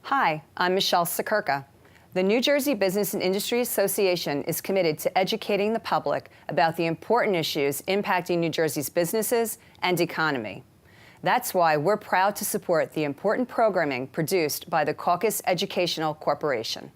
Hi, I'm Michelle Sakurka. The New Jersey Business and Industry Association is committed to educating the public about the important issues impacting New Jersey's businesses and economy. That's why we're proud to support the important programming produced by the Caucus Educational Corporation.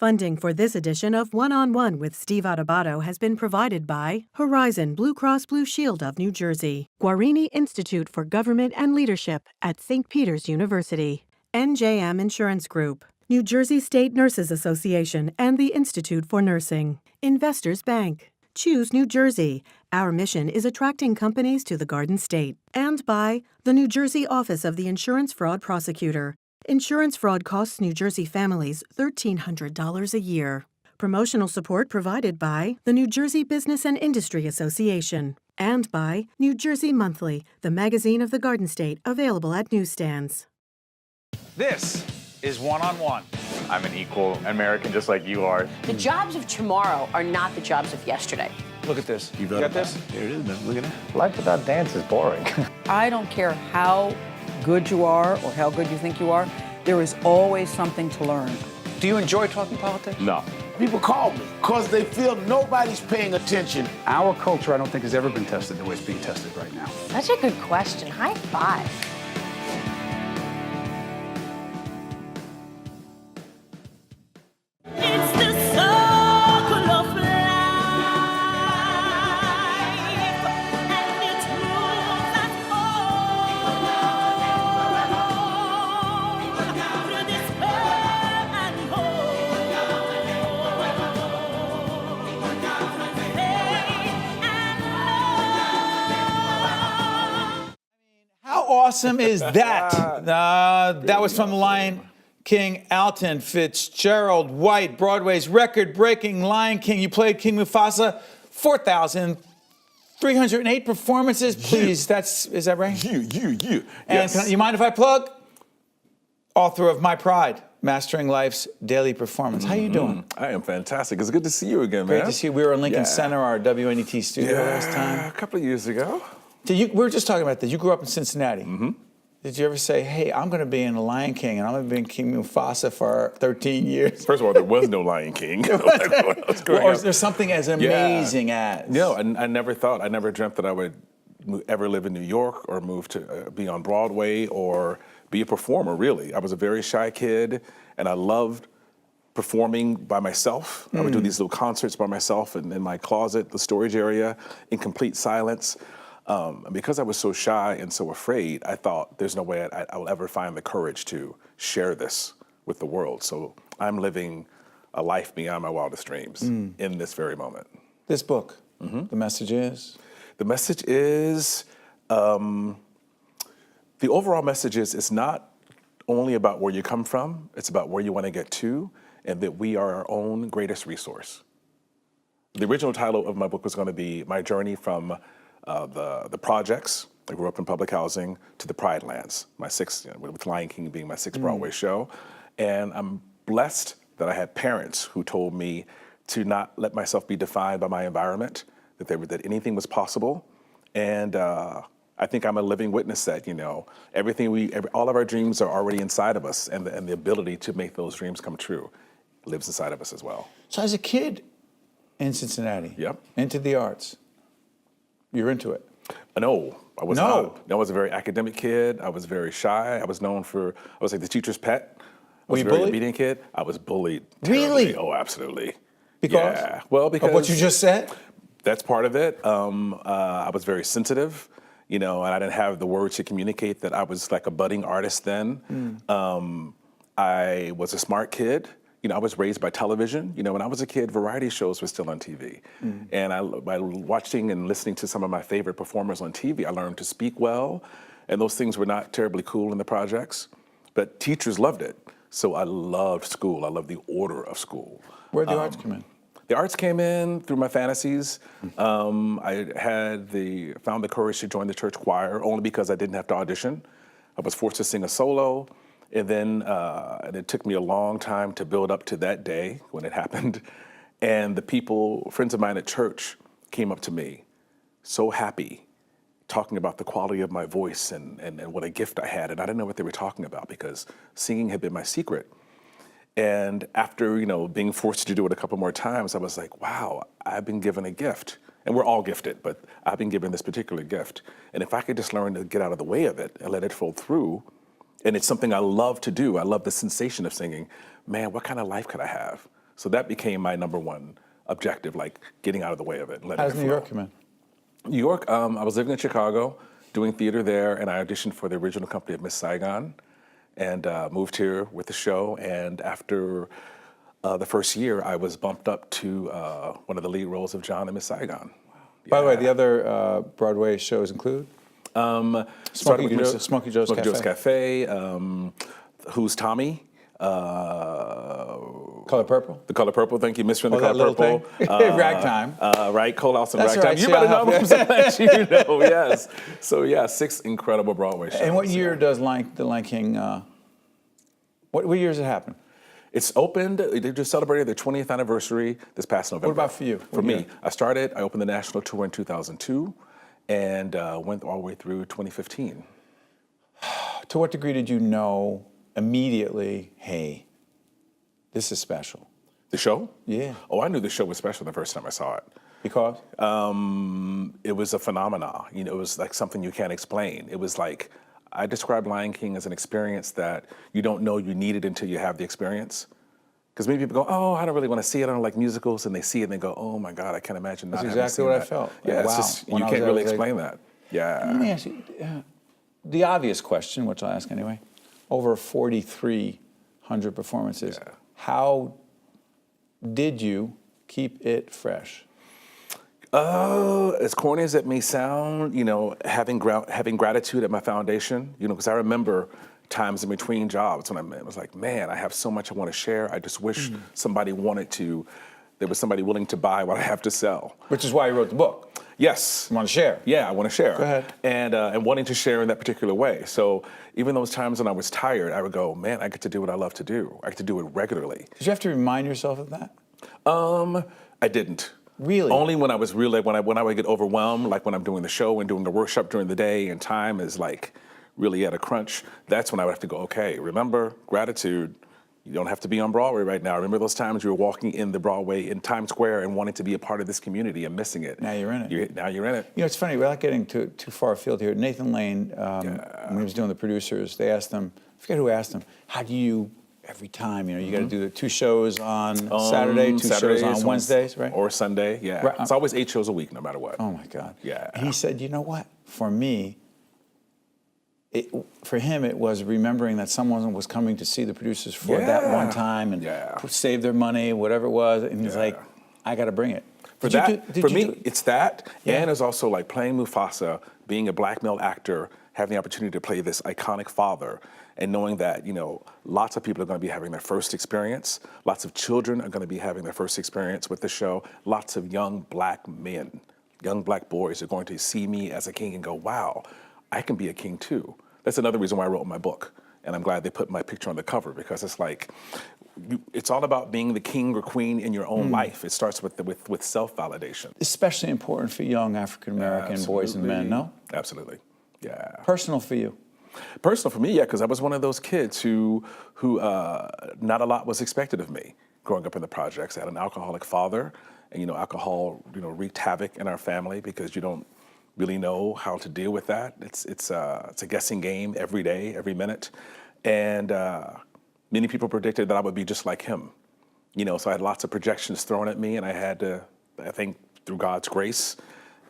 Funding for this edition of One-on-One with Steve Adubato has been provided by Horizon Blue Cross Blue Shield of New Jersey, Guarini Institute for Government and Leadership at St. Peter's University, NJM Insurance Group, New Jersey State Nurses Association and the Institute for Nursing, Investors Bank, Choose New Jersey. Our mission is attracting companies to the Garden State. And by the New Jersey Office of the Insurance Fraud Prosecutor. Insurance fraud costs New Jersey families $1,300 a year. Promotional support provided by the New Jersey Business and Industry Association. And by New Jersey Monthly, the magazine of the Garden State, available at newsstands. This is One-on-One. I'm an equal American just like you are. The jobs of tomorrow are not the jobs of yesterday. Look at this. You got this? Here it is, man. Look at that. Life without dance is boring. I don't care how good you are or how good you think you are, there is always something to learn. Do you enjoy talking politics? No. People call me because they feel nobody's paying attention. Our culture, I don't think, has ever been tested the way it's being tested right now. Such a good question. High five. Awesome is that? That was from the Lion King, Alton Fitzgerald White, Broadway's record-breaking Lion King. You played King Mufasa, 4,308 performances. Please, is that right? You. And Yes. you mind if I plug? Author of My Pride, Mastering Life's Daily Performance. How you doing? I am fantastic. It's good to see you again, man. Great to see you. We were in Lincoln Center, our WNET studio last time. A couple of years ago. We were just talking about this. You grew up in Cincinnati. Mm-hmm. Did you ever say, hey, I'm going to be in The Lion King, and I'm going to be in King Mufasa for 13 years? First of all, there was no Lion King. Or is there something as amazing as? No, I never dreamt that I would ever live in New York or move to be on Broadway or be a performer, really. I was a very shy kid, and I loved performing by myself. I would do these little concerts by myself in my closet, the storage area, in complete silence. And because I was so shy and so afraid, I thought there's no way I will ever find the courage to share this with the world. So I'm living a life beyond my wildest dreams in this very moment. This book, the message is? The message is, the overall message is it's not only about where you come from, it's about where you want to get to, and that we are our own greatest resource. The original title of my book was going to be My Journey from the projects, I grew up in public housing, to the Pride Lands, with Lion King being my sixth Broadway show. And I'm blessed that I had parents who told me to not let myself be defined by my environment, that anything was possible. And I think I'm a living witness that, all of our dreams are already inside of us, and the ability to make those dreams come true lives inside of us as well. So as a kid in Cincinnati, Yep. into the arts, you're into it? No, I was not. I was a very academic kid. I was very shy. I was like the teacher's pet. I was a very obedient kid. I was bullied terribly. Really? Oh, absolutely. Because? Yeah. Well, because of what you just said? That's part of it. I was very sensitive, and I didn't have the words to communicate that I was like a budding artist then. I was a smart kid. I was raised by television. When I was a kid, variety shows were still on TV. And by watching and listening to some of my favorite performers on TV, I learned to speak well. And those things were not terribly cool in the projects, but teachers loved it. So I loved school. I loved the order of school. Where'd the arts come in? The arts came in through my fantasies. I found the courage to join the church choir only because I didn't have to audition. I was forced to sing a solo. And then and it took me a long time to build up to that day when it happened. And the friends of mine at church, came up to me so happy talking about the quality of my voice and what a gift I had, and I didn't know what they were talking about because singing had been my secret. And after, being forced to do it a couple more times, I was like, wow, I've been given a gift. And we're all gifted, but I've been given this particular gift. And if I could just learn to get out of the way of it and let it flow through, and it's something I love to do, I love the sensation of singing, man, what kind of life could I have? So that became my number one objective, like getting out of the way of it. And letting How's it New flow. York come in? New York, I was living in Chicago, doing theater there, and I auditioned for the original company of Miss Saigon, and moved here with the show. And after the first year, I was bumped up to one of the lead roles of John in Miss Saigon. Wow. By the way, the other Broadway shows include? Started with Smokey Joe's Cafe, Who's Tommy? Color Purple? The Color Purple, thank you, Mr. and the that Color little Purple. thing? Ragtime. Right, Cole Austin That's Ragtime. right, You see, better I'll know help that you know, yes. So yeah, 6 incredible Broadway shows. And what year does the Lion King, what year does it happen? It's opened, they just celebrated their 20th anniversary this past November. What about for you? For me, I opened the national tour in 2002 and went all the way through 2015. To what degree did you know immediately, hey, this is special? The show? Yeah. Oh, I knew the show was special the first time I saw it. Because? It was a phenomenon. It was like something you can't explain. It was like, I describe Lion King as an experience that you don't know you need it until you have the experience. Because many people go, oh, I don't really want to see it. I don't like musicals. And they see it and they go, oh my God, I can't imagine not That's having exactly seen what that. I felt. Yeah, Wow. it's just, When you I can't was really there, explain that. Yeah. Let me ask you, the obvious question, which I'll ask anyway, over 4,300 performances, how did you keep it fresh? As corny as it may sound, having gratitude at my foundation, because I remember times in between jobs when I was like, man, I have so much I want to share. I just wish there was somebody willing to buy what I have to sell. Which is why you wrote the book. Yes. You want to share? Yeah, I want to share. Go ahead. And wanting to share in that particular way. So even those times when I was tired, I would go, man, I get to do what I love to do. I get to do it regularly. Did you have to remind yourself of that? I didn't. Really? Only when I was really, when I would get overwhelmed, like when I'm doing the show and doing a workshop during the day and time is like really at a crunch, that's when I would have to go, okay, remember, gratitude. You don't have to be on Broadway right now. Remember those times you were walking in the Broadway in Times Square and wanting to be a part of this community and missing it. Now you're in it. Now you're in it. It's funny, without getting too far afield here, Nathan Lane, when he was doing the producers, they asked him, I forget who asked him, how do you, every time, you got to do the 2 shows on Saturday, 2 shows on Wednesdays, right? Or Sunday, yeah. Right. It's always 8 shows a week, no matter what. Oh my God. Yeah. And he said, you know what, for me, for him, it was remembering that someone was coming to see the producers for that one time and save their money, whatever it was. And he's like, I got to bring it. For me, it's that. And it's also like playing Mufasa, being a black male actor, having the opportunity to play this iconic father, and knowing that, lots of people are going to be having their first experience. Lots of children are going to be having their first experience with the show. Lots of young black men, young black boys are going to see me as a king and go, wow, I can be a king too. That's another reason why I wrote my book. And I'm glad they put my picture on the cover because it's like, it's all about being the king or queen in your own life. It starts with self-validation. Especially important for young African-American boys and men, no? Absolutely, yeah. Personal for you? Personal for me, yeah, because I was one of those kids who not a lot was expected of me growing up in the projects. I had an alcoholic father, and alcohol, wreaked havoc in our family because you don't really know how to deal with that. It's a guessing game every day, every minute, and many people predicted that I would be just like him. So I had lots of projections thrown at me, and I had to, I think, through God's grace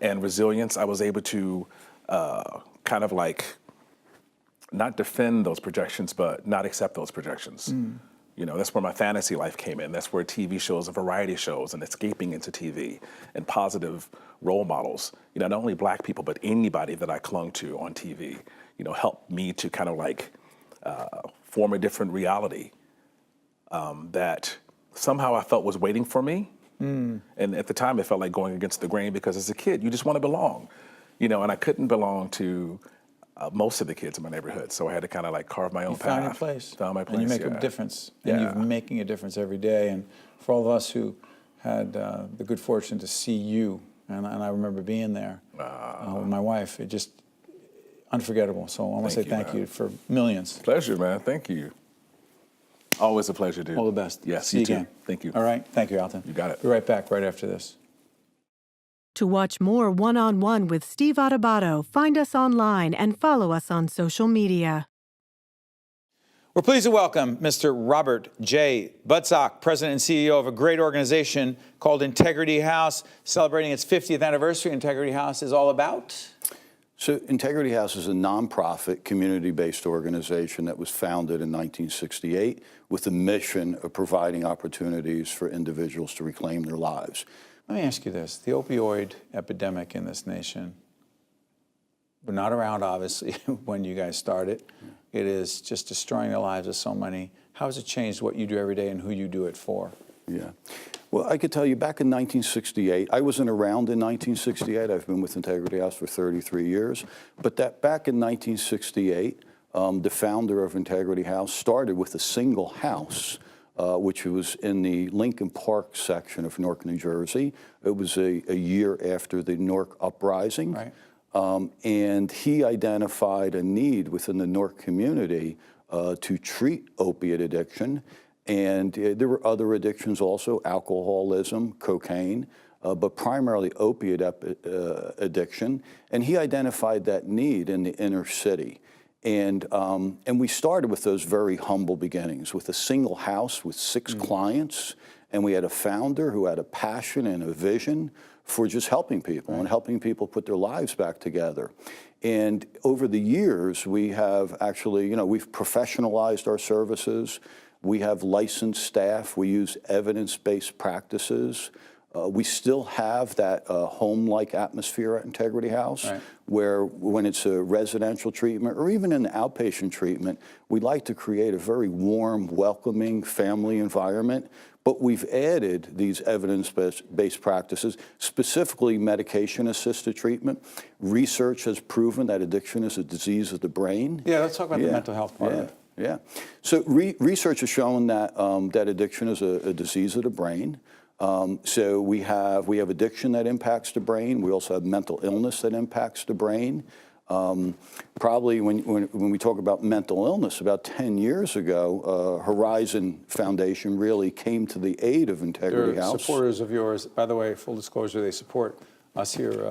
and resilience, I was able to kind of like not defend those projections, but not accept those projections. That's where my fantasy life came in. That's where TV shows and variety shows and escaping into TV and positive role models, not only black people, but anybody that I clung to on TV, helped me to kind of like form a different reality that somehow I felt was waiting for me. And at the time, it felt like going against the grain because as a kid, you just want to belong, and I couldn't belong to most of the kids in my neighborhood. So I had to kind of like carve my own path. Found your place. Found my place, and you make a difference. And you're making a difference every day. And for all of us who had the good fortune to see you and I remember being there with my wife. It just unforgettable. So I want to say thank you for millions. Pleasure, man. Thank you. Always a pleasure, dude. All the best. Yes, See you too. again. Thank you. All right. Thank you, Alton. You got it. Be right back right after this. To watch more One-on-One with Steve Adubato, find us online and follow us on social media. We're pleased to welcome Mr. Robert J. Budsock, President and CEO of a great organization called Integrity House, celebrating its 50th anniversary. Integrity House is all about? So Integrity House is a nonprofit, community-based organization that was founded in 1968 with the mission of providing opportunities for individuals to reclaim their lives. Let me ask you this. The opioid epidemic in this nation, we're not around, obviously, when you guys started. It is just destroying the lives of so many. How has it changed what you do every day and who you do it for? Yeah. Well, I could tell you back in 1968, I wasn't around in 1968. I've been with Integrity House for 33 years. But that back in 1968, the founder of Integrity House started with a single house, which was in the Lincoln Park section of Newark, New Jersey. It was a year after the Newark uprising. Right. And he identified a need within the Newark community to treat opiate addiction. And there were other addictions also, alcoholism, cocaine, but primarily opiate addiction. And he identified that need in the inner city. And we started with those very humble beginnings, with a single house with 6 clients. And we had a founder who had a passion and a vision for just helping people and helping people put their lives back together. And over the years, we have actually, we've professionalized our services. We have licensed staff. We use evidence-based practices. We still have that home-like atmosphere at Integrity House, where when it's a residential treatment or even an outpatient treatment, we like to create a very warm, welcoming family environment. But we've added these evidence-based practices, specifically medication-assisted treatment. Research has proven that addiction is a disease of the brain. Yeah, let's talk about the mental health part of it. Yeah. So research has shown that that addiction is a disease of the brain. So we have addiction that impacts the brain. We also have mental illness that impacts the brain. Probably when we talk about mental illness, about 10 years ago, Horizon Foundation really came to the aid of Integrity They're House. Supporters of yours. By the way, full disclosure, they support us here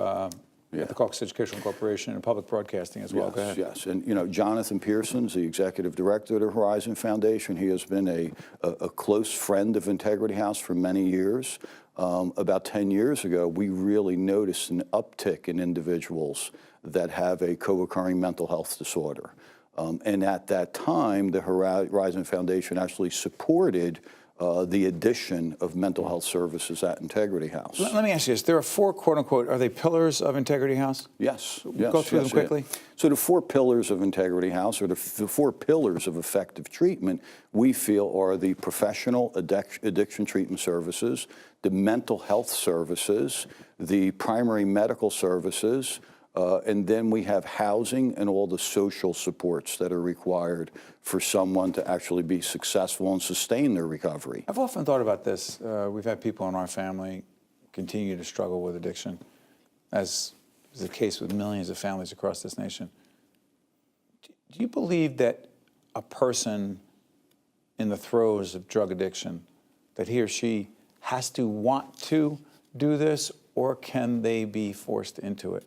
at the Caucus Educational Corporation and public broadcasting as well. Yes, Go ahead. yes. And Jonathan Pearson's the executive director of the Horizon Foundation. He has been a close friend of Integrity House for many years. About 10 years ago, we really noticed an uptick in individuals that have a co-occurring mental health disorder. And at that time, the Horizon Foundation actually supported the addition of mental health services at Integrity House. Let me ask you this. There are 4, quote-unquote, are they pillars of Integrity House? Yes. Go through them quickly. Yeah. So the 4 pillars of Integrity House, or the 4 pillars of effective treatment, we feel are the professional addiction treatment services, the mental health services, the primary medical services, and then we have housing and all the social supports that are required for someone to actually be successful and sustain their recovery. I've often thought about this. We've had people in our family continue to struggle with addiction, as is the case with millions of families across this nation. Do you believe that a person in the throes of drug addiction, that he or she has to want to do this, or can they be forced into it?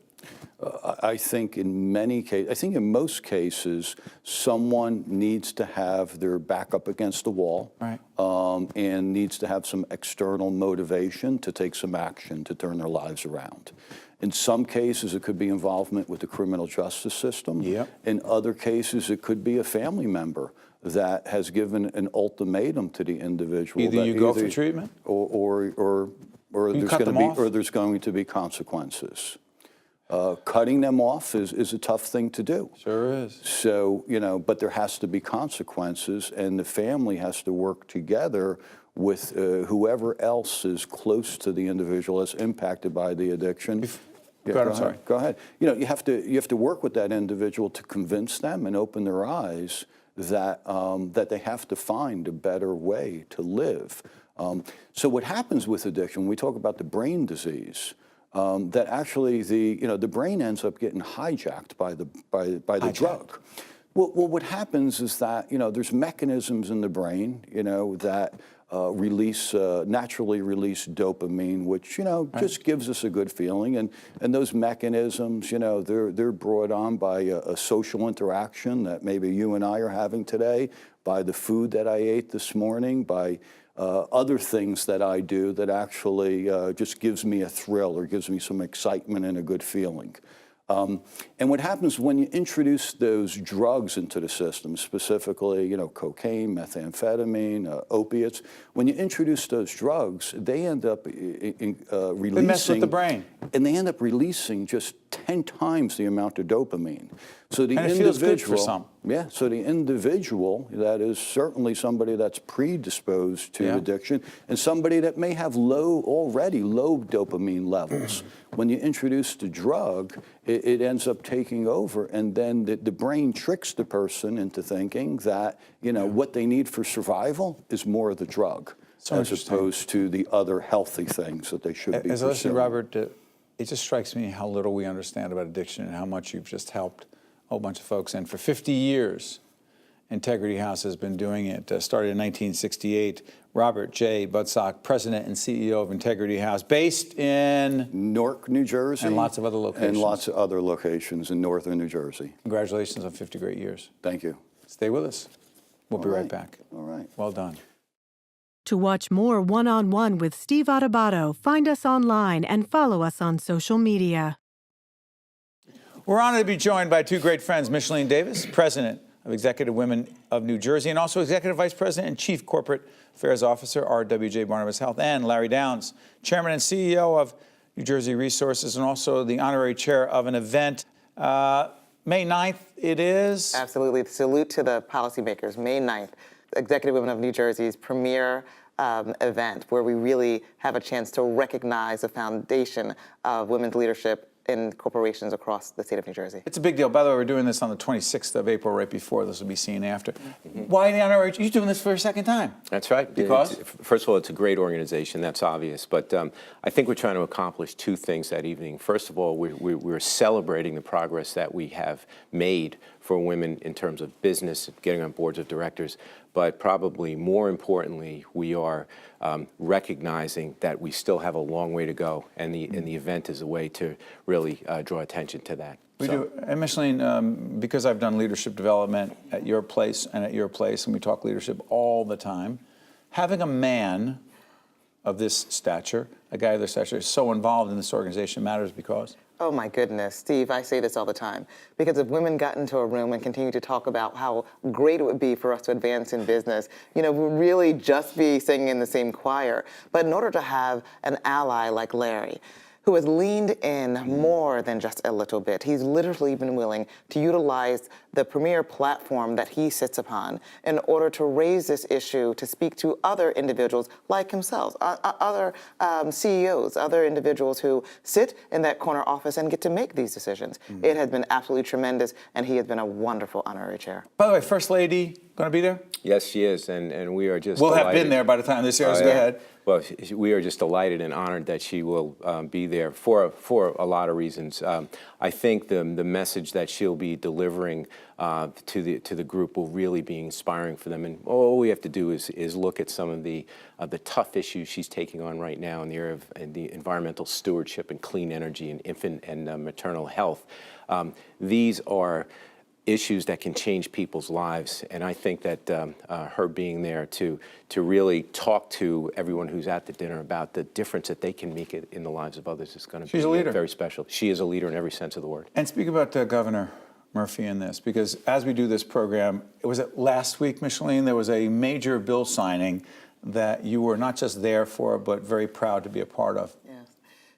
I think in most cases, someone needs to have their back up against the wall, and needs to have some external motivation to take some action to turn their lives around. In some cases, it could be involvement with the criminal justice system. In other cases, it could be a family member that has given an ultimatum to the individual. Either you go for treatment, or there's going to be consequences. Cutting them off is a tough thing to do. Sure is. So, but there has to be consequences, and the family has to work together with whoever else is close to the individual that's impacted by the addiction. Go ahead. You have to work with that individual to convince them and open their eyes that that they have to find a better way to live. So what happens with addiction, when we talk about the brain disease, that actually the brain ends up getting hijacked by the drug. Well, what happens is that there's mechanisms in the brain that naturally release dopamine, which just gives us a good feeling, and those mechanisms they're brought on by a social interaction that maybe you and I are having today, by the food that I ate this morning, by other things that I do that actually just gives me a thrill or gives me some excitement and a good feeling. And what happens when you introduce those drugs into the system, specifically, cocaine, methamphetamine, opiates, when you introduce those drugs, they end up releasing... They mess with the brain. And they end up releasing just 10 times the amount of dopamine. So the and it individual, feels good for some. Yeah, so the individual, that is certainly somebody that's predisposed to addiction, and somebody that may have already low dopamine levels. When you introduce the drug, it ends up taking over, and then the brain tricks the person into thinking that what they need for survival is more of the drug, as opposed to the other healthy things that they should be As I listen to pursuing. Robert, it just strikes me how little we understand about addiction and how much you've just helped a whole bunch of folks. And for 50 years, Integrity House has been doing it. Started in 1968. Robert J. Budsock, President and CEO of Integrity House, based in Newark, New Jersey. And lots of other locations. And lots of other locations in northern New Jersey. Congratulations on 50 great years. Thank you. Stay with us. We'll be right back. All right. Well done. To watch more One-on-One with Steve Adubato, find us online and follow us on social media. We're honored to be joined by two great friends, Michellene Davis, President of Executive Women of New Jersey, and also Executive Vice President and Chief Corporate Affairs Officer, RWJBarnabas Health, and Larry Downes, Chairman and CEO of New Jersey Resources, and also the honorary chair of an event. May 9th it is? Absolutely. Salute to the policymakers. May 9th, Executive Women of New Jersey's premier event, where we really have a chance to recognize the foundation of women's leadership in corporations across the state of New Jersey. It's a big deal. By the way, we're doing this on the 26th of April, right before. This will be seen after. Why the honorary? You're doing this for a second time. That's right. Because? First of all, it's a great organization. That's obvious. But I think we're trying to accomplish two things that evening. First of all, we're celebrating the progress that we have made for women in terms of business, getting on boards of directors. But probably more importantly, we are recognizing that we still have a long way to go, and the event is a way to really draw attention to that. We do. And Michellene, because I've done leadership development at your place and at your place, and we talk leadership all the time, having a man of this stature, a guy of this stature, is so involved in this organization matters because? Oh my goodness, Steve, I say this all the time. Because if women got into a room and continued to talk about how great it would be for us to advance in business, we'd really just be singing in the same choir. But in order to have an ally like Larry, who has leaned in more than just a little bit. He's literally been willing to utilize the premier platform that he sits upon in order to raise this issue, to speak to other individuals like himself, other CEOs, other individuals who sit in that corner office and get to make these decisions. It has been absolutely tremendous, and he has been a wonderful honorary chair. By the way, First Lady going to be there? Yes, she is, and we are just We'll delighted. have been there by the time this airs. Go ahead. Well, we are just delighted and honored that she will be there for a lot of reasons. I think the message that she'll be delivering to the group will really be inspiring for them. And all we have to do is look at some of the tough issues she's taking on right now in the area of the environmental stewardship and clean energy and infant and maternal health. These are issues that can change people's lives, and I think that her being there to really talk to everyone who's at the dinner about the difference that they can make in the lives of others is going to be very special. She is a leader in every sense of the word. And speak about Governor Murphy in this, because as we do this program, was it last week, Michellene, there was a major bill signing that you were not just there for, but very proud to be a part of.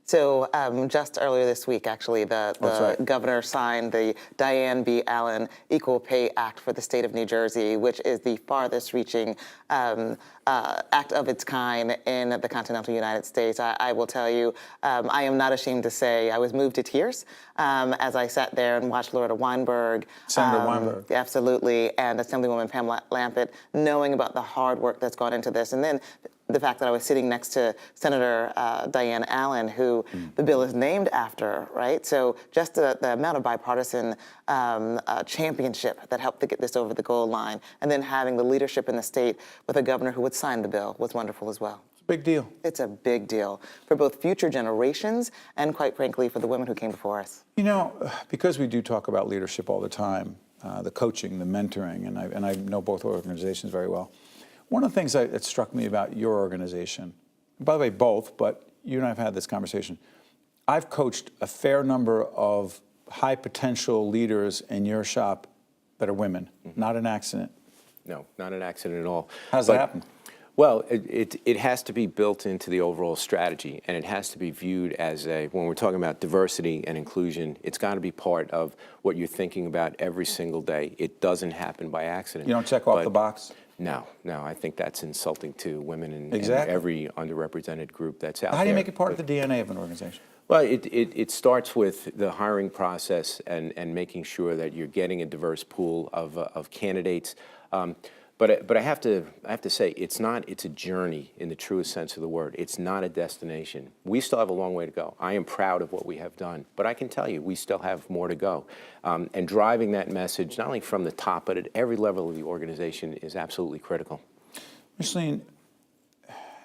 So just earlier this week, actually, the governor signed the Diane B. Allen Equal Pay Act for the state of New Jersey, which is the farthest reaching act of its kind in the continental United States. I will tell you, I am not ashamed to say I was moved to tears as I sat there and watched Loretta Weinberg. Senator Weinberg. Absolutely, and Assemblywoman Pamela Lampett, knowing about the hard work that's gone into this. And then the fact that I was sitting next to Senator Diane Allen, who the bill is named after, right? So just the amount of bipartisan championship that helped to get this over the goal line, and then having the leadership in the state with a governor who would sign the bill was wonderful as well. It's a big deal. It's a big deal for both future generations and, quite frankly, for the women who came before us. You know, because we do talk about leadership all the time, the coaching, the mentoring, and I know both organizations very well. One of the things that struck me about your organization, by the way, both, but you and I have had this conversation. I've coached a fair number of high potential leaders in your shop that are women. Not an accident. No, not an accident at all. How does that happen? Well, it has to be built into the overall strategy, and it has to be viewed as when we're talking about diversity and inclusion, it's got to be part of what you're thinking about every single day. It doesn't happen by accident. You don't check off the box? No, I think that's insulting to women and Exactly. every underrepresented group that's out there. How do you make it part of the DNA of an organization? Well, it starts with the hiring process and making sure that you're getting a diverse pool of candidates. But I have to say, it's a journey in the truest sense of the word. It's not a destination. We still have a long way to go. I am proud of what we have done, but I can tell you, we still have more to go. And driving that message, not only from the top, but at every level of the organization is absolutely critical. Michellene,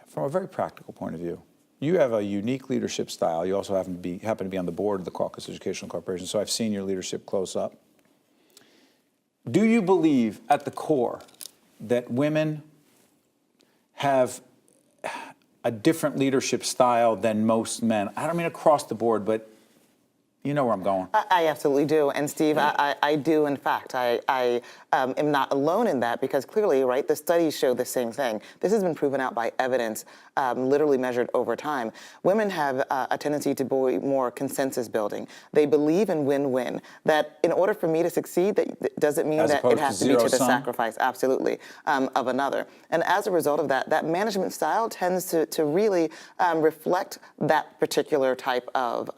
from a very practical point of view, you have a unique leadership style. You also happen to be on the board of the Caucus Educational Corporation, so I've seen your leadership close up. Do you believe at the core that women have a different leadership style than most men? I don't mean across the board, but you know where I'm going. I absolutely do. And Steve, I do, in fact. I am not alone in that, because clearly, right, the studies show the same thing. This has been proven out by evidence, literally measured over time. Women have a tendency to be more consensus building. They believe in win-win, that in order for me to succeed, that doesn't mean that it has to be to the sacrifice, absolutely, of another. And as a result of that, that management style tends to really reflect that particular type of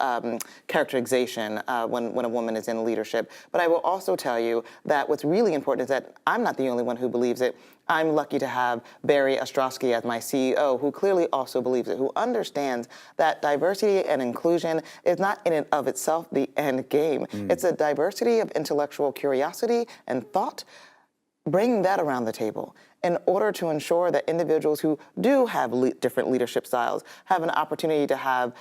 characterization when a woman is in leadership. But I will also tell you that what's really important is that I'm not the only one who believes it. I'm lucky to have Barry Ostrowski as my CEO, who clearly also believes it, who understands that diversity and inclusion is not in and of itself the end game. It's a diversity of intellectual curiosity and thought, bringing that around the table in order to ensure that individuals who do have different leadership styles have an opportunity to have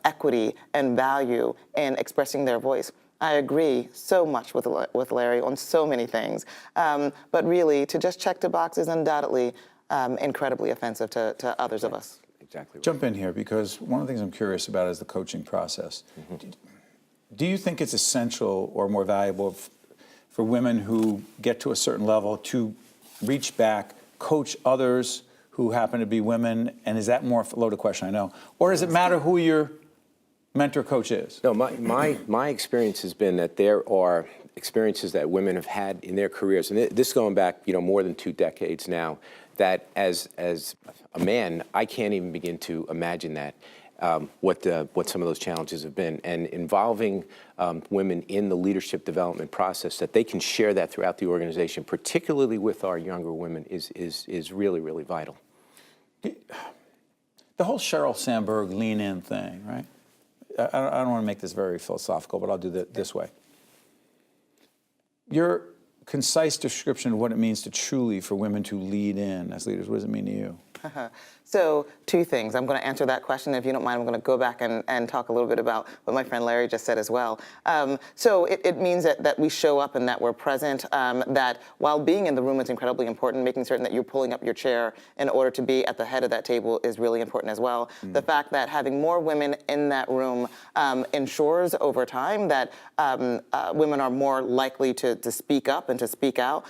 equity and value in expressing their voice. I agree so much with Larry on so many things, but really to just check the box is undoubtedly incredibly offensive to others of us. Exactly right. Jump in here, because one of the things I'm curious about is the coaching process. Do you think it's essential or more valuable for women who get to a certain level to reach back, coach others who happen to be women? And is that more a loaded question, I know? Or does it matter who your mentor coach is? No, my experience has been that there are experiences that women have had in their careers, and this is going back, more than 2 decades now, that as a man, I can't even begin to imagine that. What some of those challenges have been, and involving women in the leadership development process, that they can share that throughout the organization, particularly with our younger women, is really, really vital. The whole Sheryl Sandberg lean in thing, right? I don't want to make this very philosophical, but I'll do it this way. Your concise description of what it means to truly for women to lead in as leaders, what does it mean to you? So 2 things. I'm going to answer that question. If you don't mind, I'm going to go back and talk a little bit about what my friend Larry just said as well. So it means that we show up and that we're present, that while being in the room is incredibly important, making certain that you're pulling up your chair in order to be at the head of that table is really important as well. The fact that having more women in that room ensures over time that women are more likely to speak up and to speak out,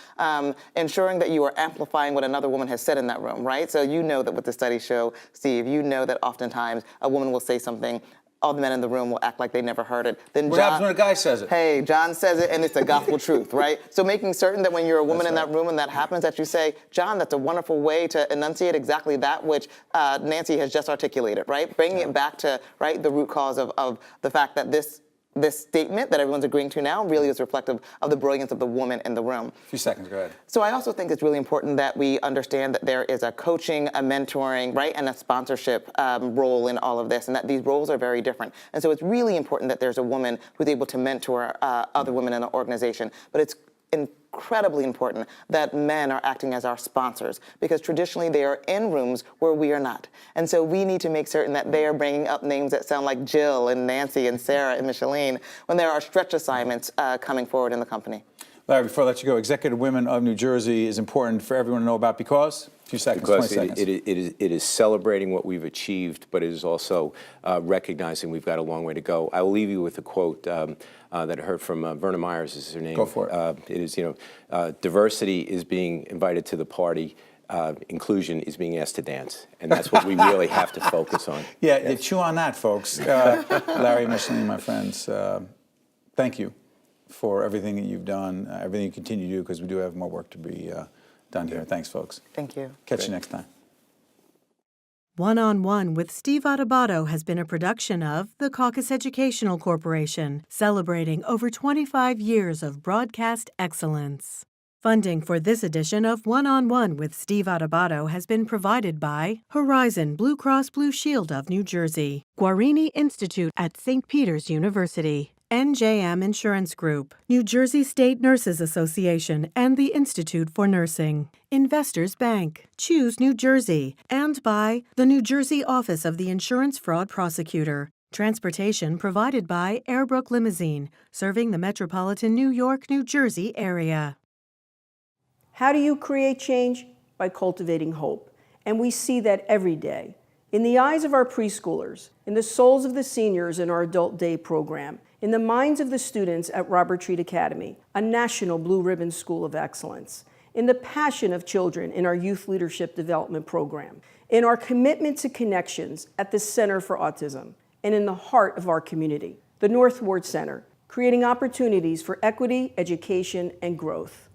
ensuring that you are amplifying what another woman has said in that room, right? So you know that what the studies show, Steve, you know that oftentimes a woman will say something, all the men in the room will act like they never heard it. Then what happens when a guy says it? Hey, John says it, and it's the gospel truth, right? So making certain that when you're a woman in that room and that happens, that you say, John, that's a wonderful way to enunciate exactly that which Nancy has just articulated, right? Bringing it back to, right, the root cause of the fact that this this statement that everyone's agreeing to now really is reflective of the brilliance of the woman in the room. A few seconds, go ahead. So I also think it's really important that we understand that there is a coaching, a mentoring, right, and a sponsorship role in all of this, and that these roles are very different. And so it's really important that there's a woman who's able to mentor other women in the organization. But it's incredibly important that men are acting as our sponsors, because traditionally they are in rooms where we are not. And so we need to make certain that they are bringing up names that sound like Jill and Nancy and Sarah and Michellene when there are stretch assignments coming forward in the company. Larry, before I let you go, Executive Women of New Jersey is important for everyone to know about because? A few seconds, Because 20 seconds. it is celebrating what we've achieved, but it is also recognizing we've got a long way to go. I will leave you with a quote that I heard from Verna Myers, is her name. Go for it. It is, diversity is being invited to the party. Inclusion is being asked to dance, and that's what we really have to focus on. Yeah, chew on that, folks. Larry, Michellene, my friends, thank you for everything that you've done, everything you continue to do, because we do have more work to be done here. Thanks, folks. Thank you. Catch you next time. One-on-One with Steve Adubato has been a production of the Caucus Educational Corporation, celebrating over 25 years of broadcast excellence. Funding for this edition of One-on-One with Steve Adubato has been provided by Horizon Blue Cross Blue Shield of New Jersey, Guarini Institute at St. Peter's University, NJM Insurance Group, New Jersey State Nurses Association and the Institute for Nursing, Investors Bank, Choose New Jersey, and by the New Jersey Office of the Insurance Fraud Prosecutor. Transportation provided by Airbrook Limousine, serving the metropolitan New York, New Jersey area. How do you create change? By cultivating hope. And we see that every day. In the eyes of our preschoolers, in the souls of the seniors in our Adult Day program, in the minds of the students at Robert Treat Academy, a national Blue Ribbon School of Excellence, in the passion of children in our Youth Leadership Development Program, in our commitment to connections at the Center for Autism, and in the heart of our community, the North Ward Center, creating opportunities for equity, education, and growth.